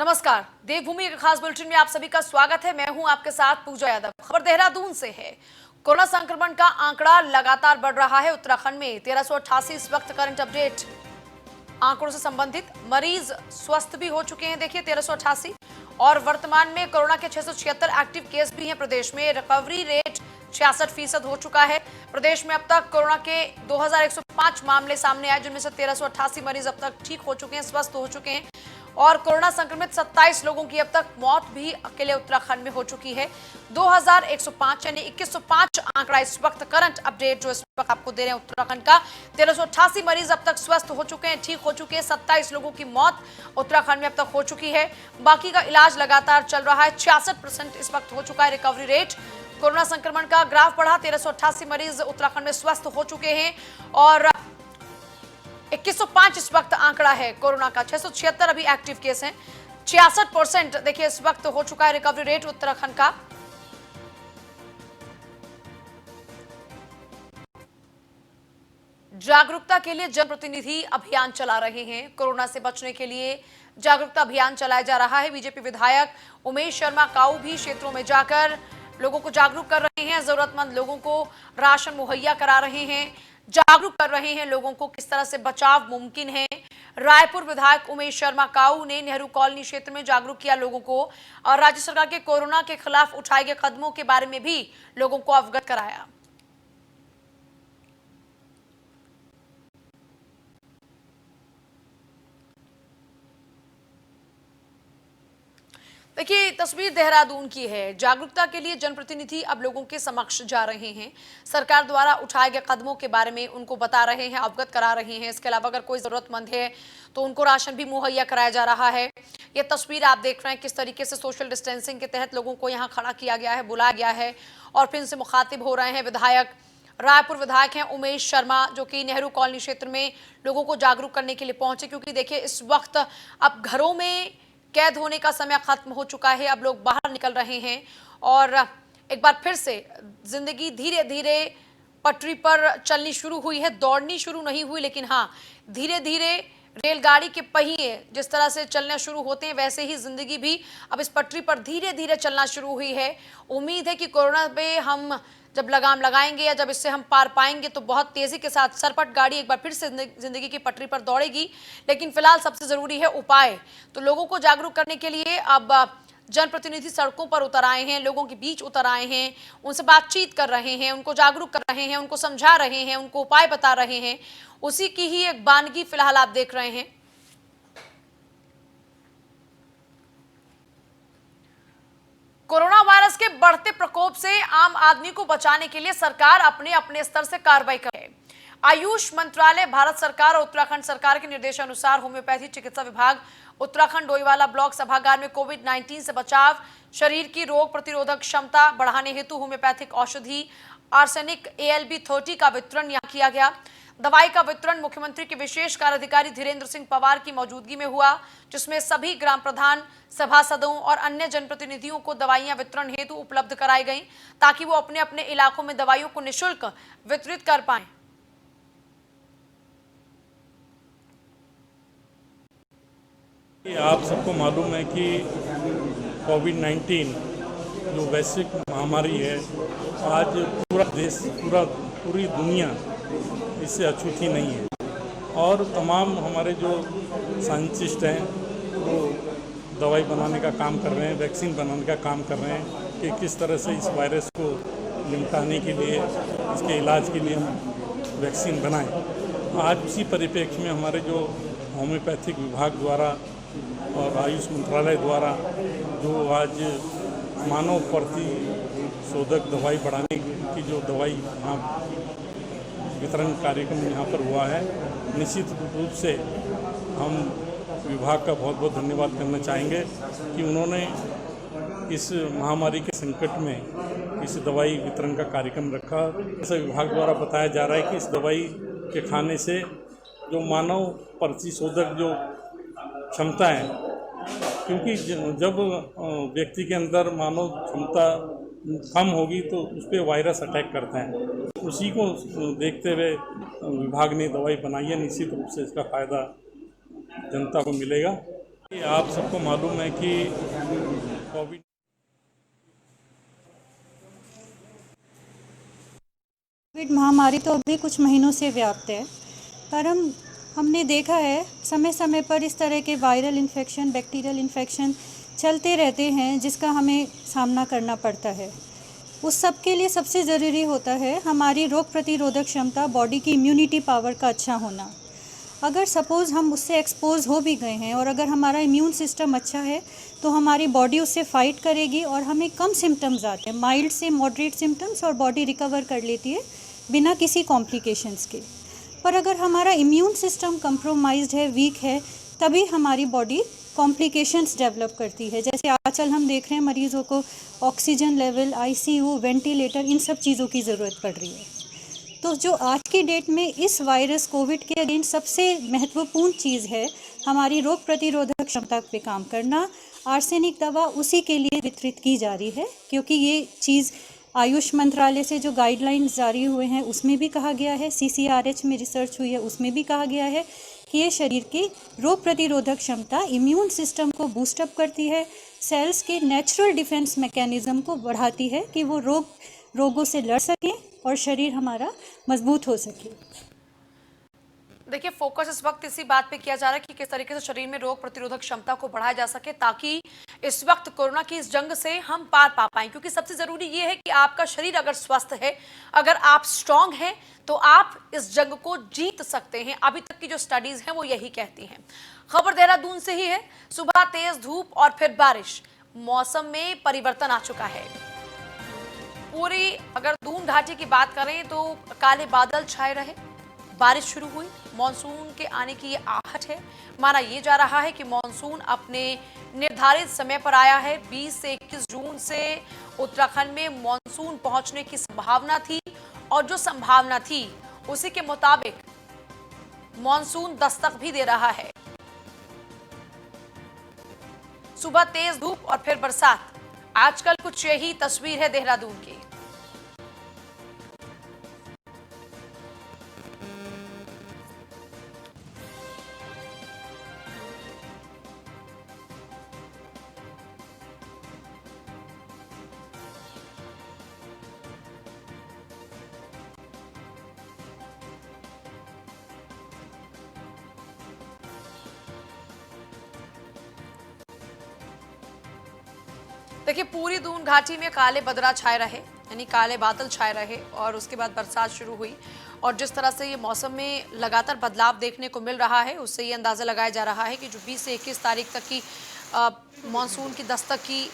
नमस्कार, देवभूमि के खास बुलेटिन में आप सभी का स्वागत है। मैं हूं आपके साथ पूजा यादव। खबर देहरादून से है। कोरोना संक्रमण का आंकड़ा लगातार बढ़ रहा है। उत्तराखंड में 1388 इस वक्त करंट अपडेट आंकड़ों से संबंधित मरीज स्वस्थ भी हो चुके हैं। देखिए 1388 और वर्तमान में कोरोना के 676 एक्टिव केस भी हैं। प्रदेश में रिकवरी रेट 66% हो चुका है। प्रदेश में अब तक कोरोना के 2105 मामले सामने आए, जिनमें से 1388 मरीज अब तक ठीक हो चुके हैं, स्वस्थ हो चुके हैं और कोरोना संक्रमित 27 लोगों की अब तक मौत भी अकेले उत्तराखंड में हो चुकी है। 2105 यानी 2105 आंकड़ा इस वक्त करंट अपडेट जो इस वक्त आपको दे रहे हैं उत्तराखंड का। 1388 मरीज अब तक स्वस्थ हो चुके हैं, ठीक हो चुके हैं। 27 लोगों की मौत उत्तराखंड में अब तक हो चुकी है। बाकी का इलाज लगातार चल रहा है। 66% इस वक्त हो चुका है रिकवरी रेट। कोरोना संक्रमण का ग्राफ बढ़ा। 1388 मरीज उत्तराखंड में स्वस्थ हो चुके हैं और 2105 इस वक्त आंकड़ा है कोरोना का। 676 अभी एक्टिव केस हैं। 66% देखिए इस वक्त हो चुका है रिकवरी रेट उत्तराखंड का। जागरूकता के लिए जनप्रतिनिधि अभियान चला रहे हैं। कोरोना से बचने के लिए जागरूकता अभियान चलाया जा रहा है। बीजेपी विधायक उमेश शर्मा काऊ भी क्षेत्रों में जाकर लोगों को जागरूक कर रहे हैं। जरूरतमंद लोगों को राशन मुहैया करा रहे हैं, जागरूक कर रहे हैं लोगों को किस तरह से बचाव मुमकिन है। रायपुर विधायक उमेश शर्मा काऊ ने नेहरू कॉलोनी क्षेत्र में जागरूक किया लोगों को और राज्य सरकार के कोरोना के खिलाफ उठाए गए कदमों के बारे में भी लोगों को अवगत कराया। देखिए तस्वीर देहरादून की है। जागरूकता के लिए जनप्रतिनिधि अब लोगों के समक्ष जा रहे हैं। सरकार द्वारा उठाए गए कदमों के बारे में उनको बता रहे हैं, अवगत करा रहे हैं। इसके अलावा अगर कोई जरूरतमंद है तो उनको राशन भी मुहैया कराया जा रहा है। ये तस्वीर आप देख रहे हैं किस तरीके से सोशल डिस्टेंसिंग के तहत लोगों को यहाँ खड़ा किया गया है, बुलाया गया है और फिर इनसे मुखातिब हो रहे हैं विधायक। रायपुर विधायक हैं उमेश शर्मा, जो कि नेहरू कॉलोनी क्षेत्र में लोगों को जागरूक करने के लिए पहुंचे, क्योंकि देखिए इस वक्त अब घरों में कैद होने का समय खत्म हो चुका है। अब लोग बाहर निकल रहे हैं और एक बार फिर से जिंदगी धीरे धीरे पटरी पर चलनी शुरू हुई है। दौड़नी शुरू नहीं हुई, लेकिन हाँ धीरे धीरे रेलगाड़ी के पहिए जिस तरह से चलना शुरू होते हैं वैसे ही जिंदगी भी अब इस पटरी पर धीरे धीरे चलना शुरू हुई है। उम्मीद है कि कोरोना पे हम जब लगाम लगाएंगे या जब इससे हम पार पाएंगे तो बहुत तेजी के साथ सरपट गाड़ी एक बार फिर से जिंदगी की पटरी पर दौड़ेगी। लेकिन फिलहाल सबसे जरूरी है उपाय। तो लोगों को जागरूक करने के लिए अब जनप्रतिनिधि सड़कों पर उतर आए हैं, लोगों के बीच उतर आए हैं, उनसे बातचीत कर रहे हैं, उनको जागरूक कर रहे हैं, उनको समझा रहे हैं, उनको उपाय बता रहे हैं। उसी की ही एक बानगी फिलहाल आप देख रहे हैं। कोरोना वायरस के बढ़ते प्रकोप से आम आदमी को बचाने के लिए सरकार अपने अपने स्तर से कार्रवाई कर रही है। आयुष मंत्रालय, भारत सरकार और उत्तराखंड सरकार के निर्देशानुसार होम्योपैथी चिकित्सा विभाग उत्तराखंड डोईवाला ब्लॉक सभागार में कोविड-19 से बचाव, शरीर की रोग प्रतिरोधक क्षमता बढ़ाने हेतु होम्योपैथिक औषधि आर्सेनिक ALB30 का वितरण यहाँ किया गया। दवाई का वितरण मुख्यमंत्री के विशेष कार्याधिकारी धीरेन्द्र सिंह पवार की मौजूदगी में हुआ, जिसमें सभी ग्राम प्रधान, सभासदों और अन्य जनप्रतिनिधियों को दवाइयां वितरण हेतु उपलब्ध कराई गईं, ताकि वो अपने अपने इलाकों में दवाइयों को निःशुल्क वितरित कर पाएं। आप सबको मालूम है कि कोविड-19 जो वैश्विक महामारी है, आज पूरा देश, पूरी दुनिया इससे अछूती नहीं है और तमाम हमारे जो साइंटिस्ट हैं वो दवाई बनाने का काम कर रहे हैं, वैक्सीन बनाने का काम कर रहे हैं कि किस तरह से इस वायरस को निपटाने के लिए, इसके इलाज के लिए हम वैक्सीन बनाएं। आज उसी परिप्रेक्ष्य में हमारे जो होम्योपैथिक विभाग द्वारा और आयुष मंत्रालय द्वारा जो आज मानव प्रतिशोधक दवाई बढ़ाने की जो दवाई यहाँ वितरण कार्यक्रम यहाँ पर हुआ है, निश्चित रूप से हम विभाग का बहुत बहुत धन्यवाद करना चाहेंगे कि उन्होंने इस महामारी के संकट में इस दवाई वितरण का कार्यक्रम रखा। इस विभाग द्वारा बताया जा रहा है कि इस दवाई के खाने से जो मानव प्रतिशोधक जो क्षमता है, क्योंकि जब व्यक्ति के अंदर मानव क्षमता कम होगी तो उस पर वायरस अटैक करता है। उसी को देखते हुए विभाग ने दवाई बनाई है। निश्चित रूप से इसका फ़ायदा जनता को मिलेगा। आप सबको मालूम है कि कोविड कोविड महामारी तो अभी कुछ महीनों से व्याप्त है, पर हमने देखा है समय समय पर इस तरह के वायरल इन्फेक्शन, बैक्टीरियल इन्फेक्शन चलते रहते हैं, जिसका हमें सामना करना पड़ता है। उस सब के लिए सबसे ज़रूरी होता है हमारी रोग प्रतिरोधक क्षमता, बॉडी की इम्यूनिटी पावर का अच्छा होना। अगर सपोज़ हम उससे एक्सपोज हो भी गए हैं और अगर हमारा इम्यून सिस्टम अच्छा है तो हमारी बॉडी उससे फ़ाइट करेगी और हमें कम सिम्टम्स आते हैं, माइल्ड से मॉडरेट सिम्टम्स, और बॉडी रिकवर कर लेती है बिना किसी कॉम्प्लिकेशंस के। पर अगर हमारा इम्यून सिस्टम कंप्रोमाइज्ड है, वीक है, तभी हमारी बॉडी कॉम्प्लिकेशंस डेवलप करती है। जैसे आजकल हम देख रहे हैं मरीज़ों को ऑक्सीजन लेवल, आईसीयू, वेंटिलेटर, इन सब चीज़ों की ज़रूरत पड़ रही है। तो जो आज की डेट में इस वायरस कोविड के अगेंस्ट सबसे महत्वपूर्ण चीज़ है हमारी रोग प्रतिरोधक क्षमता पे काम करना। आर्सेनिक दवा उसी के लिए वितरित की जा रही है, क्योंकि ये चीज़ आयुष मंत्रालय से जो गाइडलाइंस जारी हुए हैं उसमें भी कहा गया है, CCRH में रिसर्च हुई है उसमें भी कहा गया है कि ये शरीर की रोग प्रतिरोधक क्षमता, इम्यून सिस्टम को बूस्टअप करती है, सेल्स के नेचुरल डिफेंस मैकेनिज्म को बढ़ाती है कि वो रोगों से लड़ सकें और शरीर हमारा मजबूत हो सके। देखिए, फोकस इस वक्त इसी बात पे किया जा रहा है कि किस तरीके से शरीर में रोग प्रतिरोधक क्षमता को बढ़ाया जा सके, ताकि इस वक्त कोरोना की इस जंग से हम पार पा पाएं। क्योंकि सबसे जरूरी ये है कि आपका शरीर अगर स्वस्थ है, अगर आप स्ट्रांग हैं, तो आप इस जंग को जीत सकते हैं। अभी तक की जो स्टडीज हैं वो यही कहती हैं। खबर देहरादून से ही है। सुबह तेज धूप और फिर बारिश, मौसम में परिवर्तन आ चुका है। पूरी अगर दून घाटी की बात करें तो काले बादल छाए रहे, बारिश शुरू हुई। मॉनसून के आने की ये आहट है। माना यह जा रहा है कि मॉनसून अपने निर्धारित समय पर आया है। 20 से 21 जून से उत्तराखंड में मॉनसून पहुंचने की संभावना थी, और जो संभावना थी उसी के मुताबिक मॉनसून दस्तक भी दे रहा है। सुबह तेज धूप और फिर बरसात, आजकल कुछ यही तस्वीर है देहरादून की। देखिए, पूरी दून घाटी में काले बदरा छाए रहे, यानी काले बादल छाए रहे, और उसके बाद बरसात शुरू हुई। और जिस तरह से ये मौसम में लगातार बदलाव देखने को मिल रहा है, उससे ये अंदाज़ा लगाया जा रहा है कि जो 20 से 21 तारीख तक की मॉनसून की दस्तक की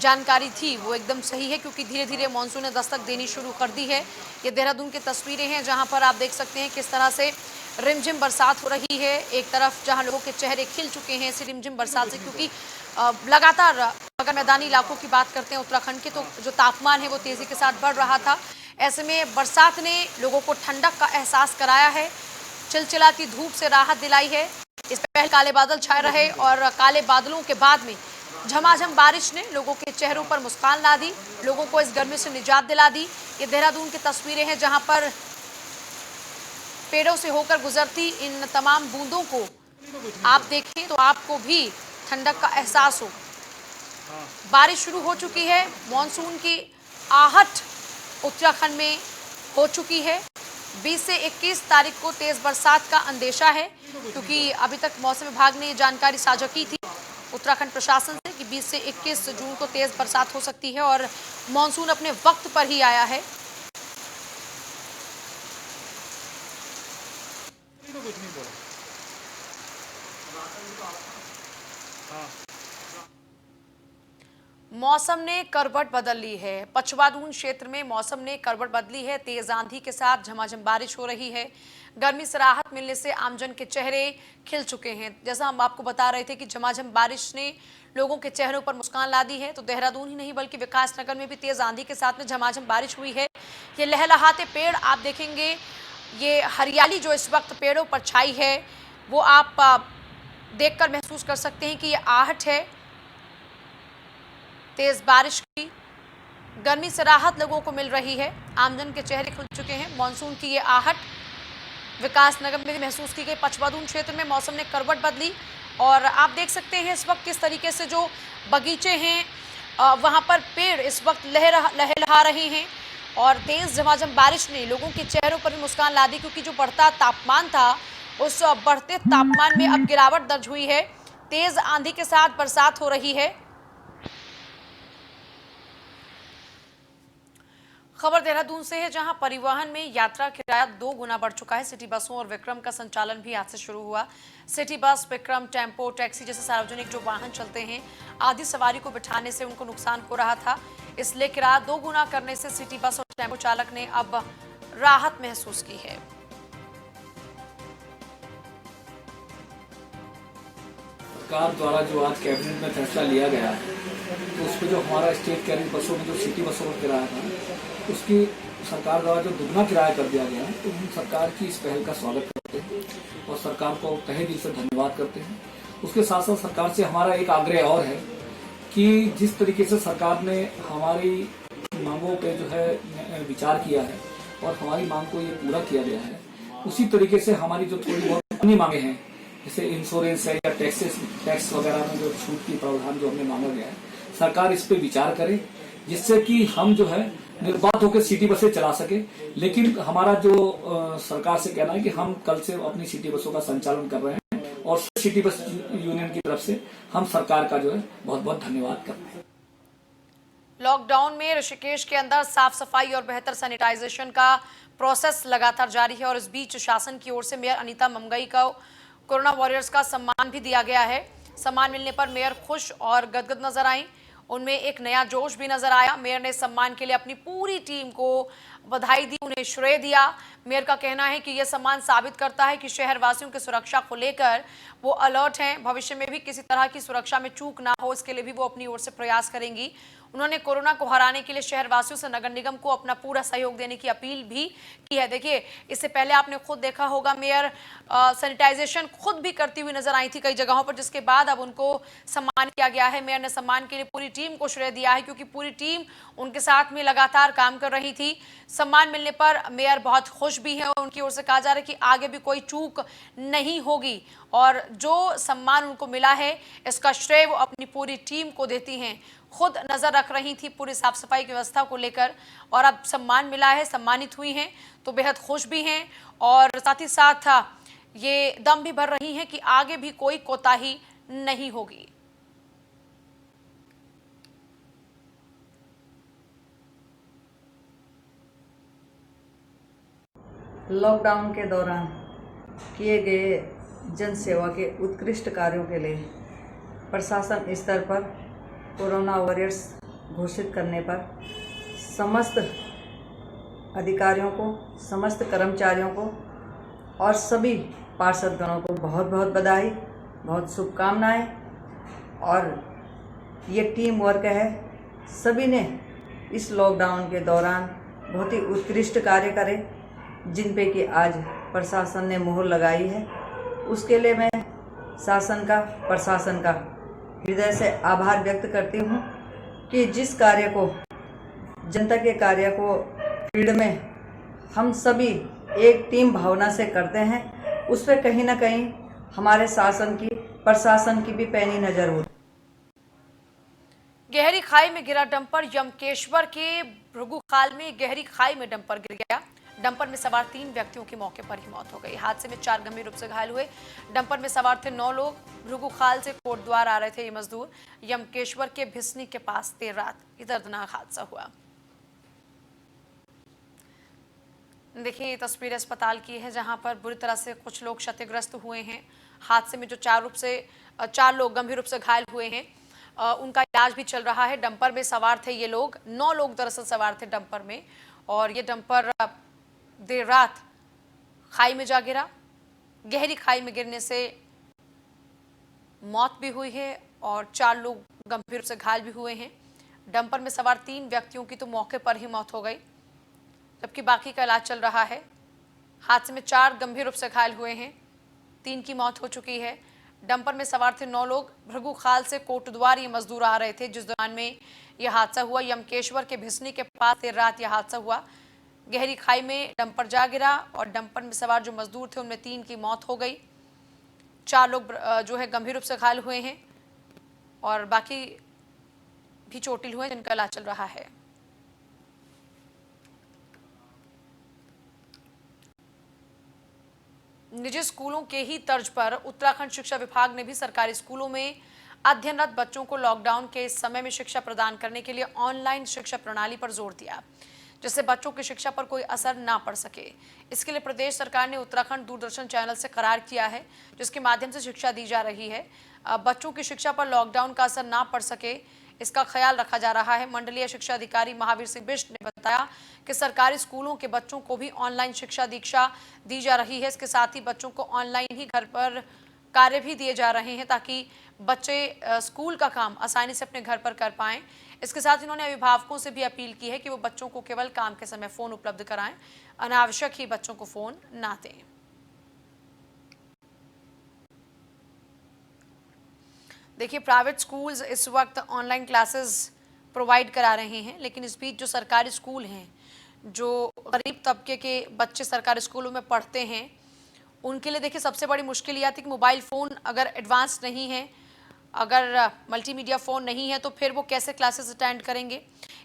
जानकारी थी वो एकदम सही है, क्योंकि धीरे धीरे मॉनसून ने दस्तक देनी शुरू कर दी है। ये देहरादून की तस्वीरें हैं, जहां पर आप देख सकते हैं किस तरह से रिमझिम बरसात हो रही है। एक तरफ जहां लोगों के चेहरे खिल चुके हैं इसी रिमझिम बरसात से, क्योंकि लगातार अगर मैदानी इलाकों की बात करते हैं उत्तराखंड के, तो जो तापमान है वो तेज़ी के साथ बढ़ रहा था। ऐसे में बरसात ने लोगों को ठंडक का एहसास कराया है, चिलचिलाती धूप से राहत दिलाई है। इस पहले काले बादल छाए रहे, और काले बादलों के बाद में झमाझम बारिश ने लोगों के चेहरों पर मुस्कान ला दी, लोगों को इस गर्मी से निजात दिला दी। ये देहरादून की तस्वीरें हैं, जहां पर पेड़ों से होकर गुजरती इन तमाम बूंदों को आप देखें तो आपको भी ठंडक का एहसास हो। बारिश शुरू हो चुकी है, मॉनसून की आहट उत्तराखंड में हो चुकी है। 20 से 21 तारीख को तेज बरसात का अंदेशा है, क्योंकि अभी तक मौसम विभाग ने ये जानकारी साझा की थी उत्तराखंड प्रशासन से कि 20 से 21 जून को तेज बरसात हो सकती है, और मॉनसून अपने वक्त पर ही आया है। मौसम ने करवट बदल ली है। पछवादून क्षेत्र में मौसम ने करवट बदली है। तेज आंधी के साथ झमाझम बारिश हो रही है। गर्मी से राहत मिलने से आमजन के चेहरे खिल चुके हैं। जैसा हम आपको बता रहे थे कि झमाझम बारिश ने लोगों के चेहरों पर मुस्कान ला दी है, तो देहरादून ही नहीं बल्कि विकासनगर में भी तेज आंधी के साथ में झमाझम बारिश हुई है। ये लहलहाते पेड़ आप देखेंगे, ये हरियाली जो इस वक्त पेड़ों पर छाई है वो आप देखकर महसूस कर सकते हैं कि ये आहट है तेज बारिश की। गर्मी से राहत लोगों को मिल रही है, आमजन के चेहरे खुल चुके हैं। मॉनसून की ये आहट विकासनगर में भी महसूस की गई। पछवादून क्षेत्र में मौसम ने करवट बदली और आप देख सकते हैं इस वक्त किस तरीके से जो बगीचे हैं वहां पर पेड़ इस वक्त लहलहा रहे हैं और तेज झमाझम बारिश ने लोगों के चेहरों पर भी मुस्कान ला दी, क्योंकि जो बढ़ता तापमान था उस बढ़ते तापमान में अब गिरावट दर्ज हुई है। तेज आंधी के साथ बरसात हो रही है। खबर देहरादून से है, जहां परिवहन में यात्रा किराया 2 गुना बढ़ चुका है। सिटी बसों और विक्रम का संचालन भी आज से शुरू हुआ। City bus, Vikram, tempo, taxi जैसे सार्वजनिक जो वाहन चलते हैं, आधी सवारी को बिठाने से उनको नुकसान हो रहा था, इसलिए किराया 2 गुना करने से सिटी बस और टेम्पो चालक ने अब राहत महसूस की है। सरकार द्वारा जो आज कैबिनेट में फैसला लिया गया है, तो उस पर जो हमारा स्टेट कैरियर बसों में जो सिटी बसों का किराया था, उसकी सरकार द्वारा जो दुगना किराया कर दिया गया है, तो हम सरकार की इस पहल का स्वागत करते हैं और सरकार को तहे दिल से धन्यवाद करते हैं। उसके साथ साथ सरकार से हमारा एक आग्रह और है कि जिस तरीके से सरकार ने हमारी मांगों पे जो है विचार किया है और हमारी मांग को ये पूरा किया गया है, उसी तरीके से हमारी जो थोड़ी बहुत अन्य मांगे हैं, जैसे इंश्योरेंस है या टैक्स वगैरह में जो छूट की प्रावधान जो हमने मांगा गया है, सरकार इस पे विचार करे, जिससे कि हम जो है निर्बाध होकर सिटी बसें चला सके। लेकिन हमारा जो सरकार से कहना है कि हम कल से अपनी सिटी बसों का संचालन कर रहे हैं और सिटी बस यूनियन की तरफ से हम सरकार का जो है बहुत बहुत धन्यवाद करते हैं। लॉकडाउन में ऋषिकेश के अंदर साफ सफाई और बेहतर सैनिटाइजेशन का प्रोसेस लगातार जारी है और इस बीच शासन की ओर से मेयर अनीता ममगई को कोरोना वॉरियर्स का सम्मान भी दिया गया है। सम्मान मिलने पर मेयर खुश और गदगद नजर आई, उनमें एक नया जोश भी नजर आया। मेयर ने सम्मान के लिए अपनी पूरी टीम को बधाई दी, उन्हें श्रेय दिया। मेयर का कहना है कि यह सम्मान साबित करता है कि शहरवासियों की सुरक्षा को लेकर वो अलर्ट हैं। भविष्य में भी किसी तरह की सुरक्षा में चूक ना हो, इसके लिए भी वो अपनी ओर से प्रयास करेंगी। उन्होंने कोरोना को हराने के लिए शहरवासियों से नगर निगम को अपना पूरा सहयोग देने की अपील भी की है। देखिए, इससे पहले आपने खुद देखा होगा मेयर सैनिटाइजेशन खुद भी करती हुई नजर आई थी कई जगहों पर, जिसके बाद अब उनको सम्मान किया गया है। मेयर ने सम्मान के लिए पूरी टीम को श्रेय दिया है, क्योंकि पूरी टीम उनके साथ में लगातार काम कर रही थी। सम्मान मिलने पर मेयर बहुत खुश भी हैं और उनकी ओर से कहा जा रहा है कि आगे भी कोई चूक नहीं होगी और जो सम्मान उनको मिला है इसका श्रेय वो अपनी पूरी टीम को देती हैं। खुद नजर रख रही थी पूरी साफ सफाई की व्यवस्था को लेकर और अब सम्मान मिला है, सम्मानित हुई हैं तो बेहद खुश भी हैं और साथ ही साथ ये दम भी भर रही हैं कि आगे भी कोई कोताही नहीं होगी। लॉकडाउन के दौरान किए गए जन सेवा के उत्कृष्ट कार्यों के लिए प्रशासन स्तर पर कोरोना वॉरियर्स घोषित करने पर समस्त अधिकारियों को, समस्त कर्मचारियों को और सभी पार्षदगणों को बहुत बहुत बधाई, बहुत शुभकामनाएं। और ये टीम वर्क है, सभी ने इस लॉकडाउन के दौरान बहुत ही उत्कृष्ट कार्य करे जिन पे कि आज प्रशासन ने मोहर लगाई है। उसके लिए मैं शासन का, प्रशासन का हृदय से आभार व्यक्त करती हूँ कि जिस कार्य को, जनता के कार्य को फील्ड में हम सभी एक टीम भावना से करते हैं, उस पर कहीं ना कहीं हमारे शासन की, प्रशासन की भी पैनी नजर होती। गहरी खाई में गिरा डंपर, यमकेश्वर के भृगुखाल में गहरी खाई में डंपर गिर गया। डंपर में सवार 3 व्यक्तियों की मौके पर ही मौत हो गई। हादसे में 4 गंभीर रूप से घायल हुए। डंपर में सवार थे 9 लोग। भृगुखाल से कोटद्वार आ रहे थे ये मजदूर। यमकेश्वर के भिसनी के पास देर रात ये दर्दनाक हादसा हुआ। देखिए, ये तस्वीर अस्पताल की है जहां पर बुरी तरह से कुछ लोग क्षतिग्रस्त हुए हैं। हादसे में जो 4 लोग गंभीर रूप से घायल हुए हैं, उनका इलाज भी चल रहा है। डंपर में सवार थे ये लोग, 9 लोग दरअसल सवार थे डंपर में, और ये डंपर देर रात खाई में जा गिरा। गहरी खाई में गिरने से मौत भी हुई है और 4 लोग गंभीर रूप से घायल भी हुए हैं। डंपर में सवार 3 व्यक्तियों की तो मौके पर ही मौत हो गई, जबकि बाकी का इलाज चल रहा है। हादसे में 4 गंभीर रूप से घायल हुए हैं, 3 की मौत हो चुकी है। डंपर में सवार थे 9 लोग। भृगुखाल से कोटद्वार ये मजदूर आ रहे थे जिस दौरान में यह हादसा हुआ। यमकेश्वर के भिसनी के पास देर रात यह हादसा हुआ। गहरी खाई में डंपर जा गिरा और डंपर में सवार जो मजदूर थे उनमें 3 की मौत हो गई। 4 लोग जो है गंभीर रूप से घायल हुए हैं और बाकी भी चोटिल हुए जिनका इलाज चल रहा है। निजी स्कूलों के ही तर्ज पर उत्तराखंड शिक्षा विभाग ने भी सरकारी स्कूलों में अध्ययनरत बच्चों को लॉकडाउन के इस समय में शिक्षा प्रदान करने के लिए ऑनलाइन शिक्षा प्रणाली पर जोर दिया, जिससे बच्चों की शिक्षा पर कोई असर ना पड़ सके। इसके लिए प्रदेश सरकार ने उत्तराखंड दूरदर्शन चैनल से करार किया है, जिसके माध्यम से शिक्षा दी जा रही है। बच्चों की शिक्षा पर लॉकडाउन का असर ना पड़ सके, इसका ख्याल रखा जा रहा है। मंडलीय शिक्षा अधिकारी महावीर सिंह बिष्ट ने बताया कि सरकारी स्कूलों के बच्चों को भी ऑनलाइन शिक्षा दीक्षा दी जा रही है। इसके साथ ही बच्चों को ऑनलाइन ही घर पर कार्य भी दिए जा रहे हैं ताकि बच्चे स्कूल का काम आसानी से अपने घर पर कर पाएं। इसके साथ इन्होंने अभिभावकों से भी अपील की है कि वो बच्चों को केवल काम के समय फोन उपलब्ध कराएं, अनावश्यक ही बच्चों को फोन ना दें। देखिए, प्राइवेट स्कूल्स इस वक्त ऑनलाइन क्लासेस प्रोवाइड करा रहे हैं, लेकिन इस बीच जो सरकारी स्कूल हैं, जो गरीब तबके के बच्चे सरकारी स्कूलों में पढ़ते हैं, उनके लिए देखिए सबसे बड़ी मुश्किल ये आती है कि मोबाइल फ़ोन अगर एडवांस नहीं है, अगर मल्टीमीडिया फ़ोन नहीं है, तो फिर वो कैसे क्लासेस अटेंड करेंगे।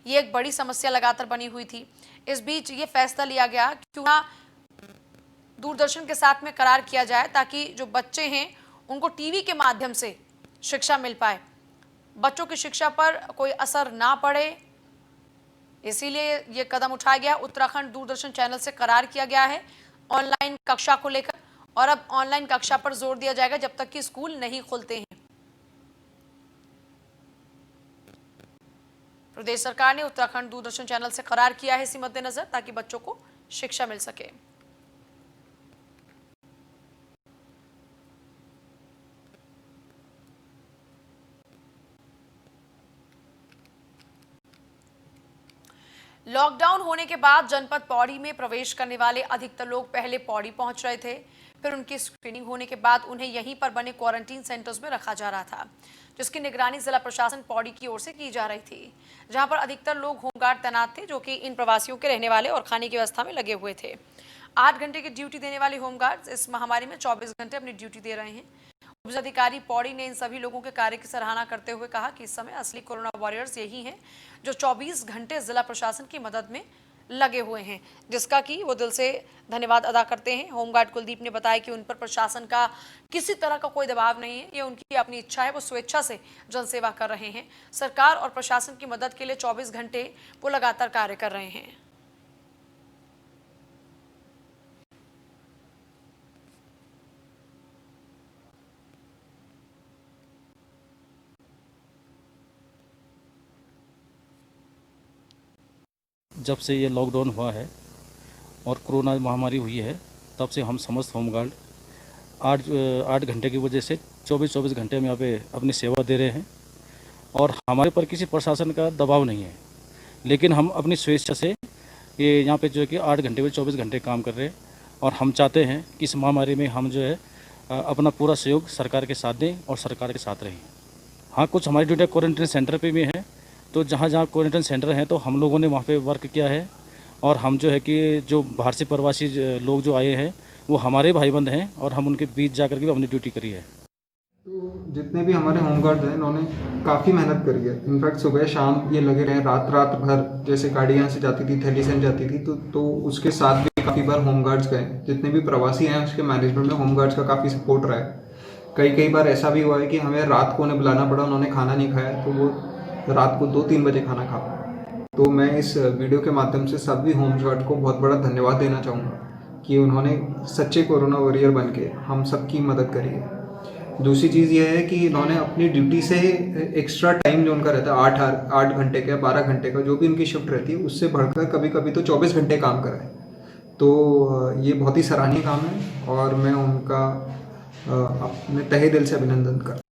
ये एक बड़ी समस्या लगातार बनी हुई थी। इस बीच ये फैसला लिया गया कि क्यों ना दूरदर्शन के साथ में करार किया जाए ताकि जो बच्चे हैं उनको टीवी के माध्यम से शिक्षा मिल पाए, बच्चों की शिक्षा पर कोई असर ना पड़े, इसीलिए ये कदम उठाया गया। उत्तराखंड दूरदर्शन चैनल से करार किया गया है ऑनलाइन कक्षा को लेकर, और अब ऑनलाइन कक्षा पर जोर दिया जाएगा जब तक कि स्कूल नहीं खुलते हैं। प्रदेश सरकार ने उत्तराखंड दूरदर्शन चैनल से करार किया है इसी मद्देनजर ताकि बच्चों को शिक्षा मिल सके। लॉकडाउन होने के बाद जनपद पौड़ी में प्रवेश करने वाले अधिकतर लोग पहले पौड़ी पहुंच रहे थे, फिर उनकी स्क्रीनिंग होने के बाद उन्हें यहीं पर बने क्वारंटीन सेंटर्स में रखा जा रहा था, जिसकी निगरानी जिला प्रशासन पौड़ी की ओर से की जा रही थी, जहां पर अधिकतर लोग होमगार्ड तैनात थे जो कि इन प्रवासियों के रहने वाले और खाने की व्यवस्था में लगे हुए थे। 8 घंटे की ड्यूटी देने वाले होमगार्ड इस महामारी में 24 घंटे अपनी ड्यूटी दे रहे हैं। उपजिलाधिकारी पौड़ी ने इन सभी लोगों के कार्य की सराहना करते हुए कहा कि इस समय असली कोरोना वॉरियर्स यही हैं जो 24 घंटे जिला प्रशासन की मदद में लगे हुए हैं, जिसका कि वो दिल से धन्यवाद अदा करते हैं। होमगार्ड कुलदीप ने बताया कि उन पर प्रशासन का किसी तरह का कोई दबाव नहीं है, ये उनकी अपनी इच्छा है, वो स्वेच्छा से जनसेवा कर रहे हैं। सरकार और प्रशासन की मदद के लिए 24 घंटे वो लगातार कार्य कर रहे हैं। जब से ये लॉकडाउन हुआ है और कोरोना महामारी हुई है, तब से हम समस्त होमगार्ड 8 घंटे की वजह से 24 घंटे हम यहाँ पे अपनी सेवा दे रहे हैं और हमारे पर किसी प्रशासन का दबाव नहीं है, लेकिन हम अपनी स्वेच्छा से ये यहाँ पे जो है कि 8 घंटे में 24 घंटे काम कर रहे हैं और हम चाहते हैं कि इस महामारी में हम जो है अपना पूरा सहयोग सरकार के साथ दें और सरकार के साथ रहें। हाँ, कुछ हमारी ड्यूटी क्वारंटीन सेंटर पे भी हैं, तो जहाँ जहाँ क्वारंटाइन सेंटर हैं तो हम लोगों ने वहाँ पे वर्क किया है और हम जो है कि जो बाहर से प्रवासी लोग जो आए हैं वो हमारे भाई बंद हैं और हम उनके बीच जा कर के अपनी ड्यूटी करी है। तो जितने भी हमारे होमगार्ड हैं इन्होंने काफ़ी मेहनत करी है। इनफैक्ट सुबह शाम ये लगे रहे, रात भर, जैसे गाड़ी यहाँ से जाती थी, थैलीसैंड जाती थी, तो उसके साथ भी काफ़ी बार होमगार्ड्स गए। जितने भी प्रवासी हैं उसके मैनेजमेंट में होमगार्ड्स का काफ़ी सपोर्ट रहा है। कई बार ऐसा भी हुआ है कि हमें रात को उन्हें बुलाना पड़ा, उन्होंने खाना नहीं खाया तो वो रात को 2-3 बजे खाना खा पाए। तो मैं इस वीडियो के माध्यम से सभी होमगार्ड को बहुत बड़ा धन्यवाद देना चाहूँगा कि उन्होंने सच्चे कोरोना वॉरियर बन के हम सबकी मदद करी है। दूसरी चीज़ ये है कि इन्होंने अपनी ड्यूटी से एक्स्ट्रा टाइम जो उनका रहता है 8 घंटे का, 12 घंटे का, जो भी उनकी शिफ्ट रहती है, उससे बढ़कर कभी कभी तो 24 घंटे काम करा है। तो ये बहुत ही सराहनीय काम है और मैं उनका अपने तहे दिल से अभिनंदन करता हूँ।